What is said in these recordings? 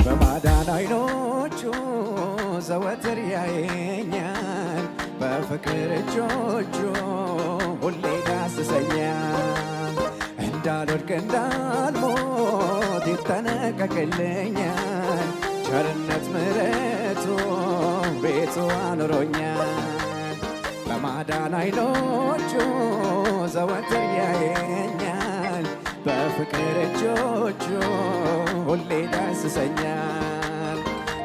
በማዳን አይኖቹ ዘወትር ያየኛል በፍቅር እጆቹ ሁሌ ዳስሰኛል እንዳልወድቅ እንዳልሞት ይጠነቀቅልኛል ቸርነት ምሕረቱ ቤቱ አኑሮኛል በማዳን አይኖቹ ዘወትር ያየኛል በፍቅር እጆቹ ሁሌ ዳስሰኛል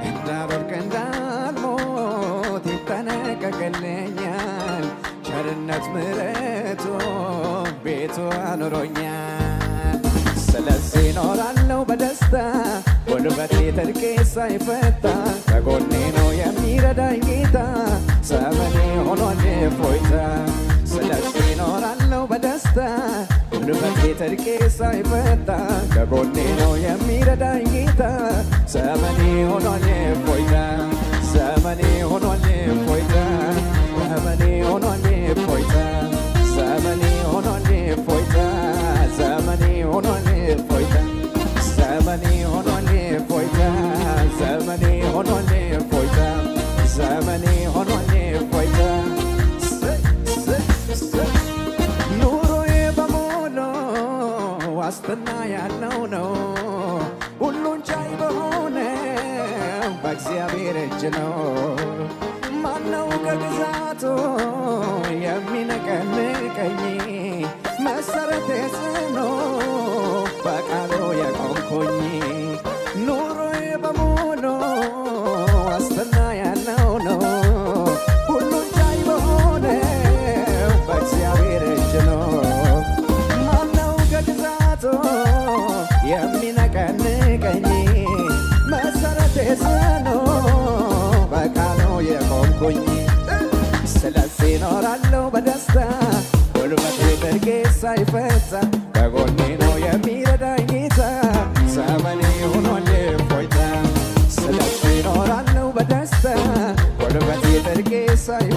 እንዳልወድቅ እንዳልሞት ይጠነቀቅልኛል ቸርነት ምሕረቱ ቤቱ አኑሮኛል ስለዚህ እኖራለሁ በደስታ ጉልበቴ ትጥቄ ሳይፈታ ከጎኔ ነው የሚረዳኝ ጌታ ዘመኔ ሆኗል እፎይታ ስለዚህ እኖራለሁ በደስታ ጉልበቴ ትጥቄ ሳይፈታ ከጎኔ ነው የሚረዳኝ ጌታ ዘመኔ ሆኗል እፎይታ ዘመኔ ሆኗል እፎይታ ዘመኔ ሆኗል እፎይታ ዘመኔ ሆኗል እፎይታ ዘመኔ ሆኗል እፎይታ ዘመኔ ሆኗል እፎይታ ዘመኔ ሆኗል እፎይታ ዘመኔ ሆኗል እፎይታ ኑሮዬ በሙሉ ዋስትና ያለው ነው ሁሉን ቻይ በሆነው በእግዚአብሔር እጅ ነው ማነው ከግዛቱ የሚነቀንቀኝ መሰረቴ ጽኑ በቃሉ የቆምኩኝ ኑሮዬ በሙሉ ዋስትና ያለው ነው ሁሉን ቻይ በሆነው በእግዚአብሔር እጅ ነው ማነው ከግዛቱ የሚነቀንቀኝ መሰረቴ ጽኑ በቃሉ የቆምኩኝ ስለዚህ እኖራለሁ በደስታ ጉልበቴ ትጥቄ ሳይፈታ ከጎኔ ነው የሚረዳኝ ጌታ ዘመኔ ሆኗል እፎይታ ስለዚህ እኖራለሁ በደስታ ጉልበቴ ትጥቄ ሳይፈታ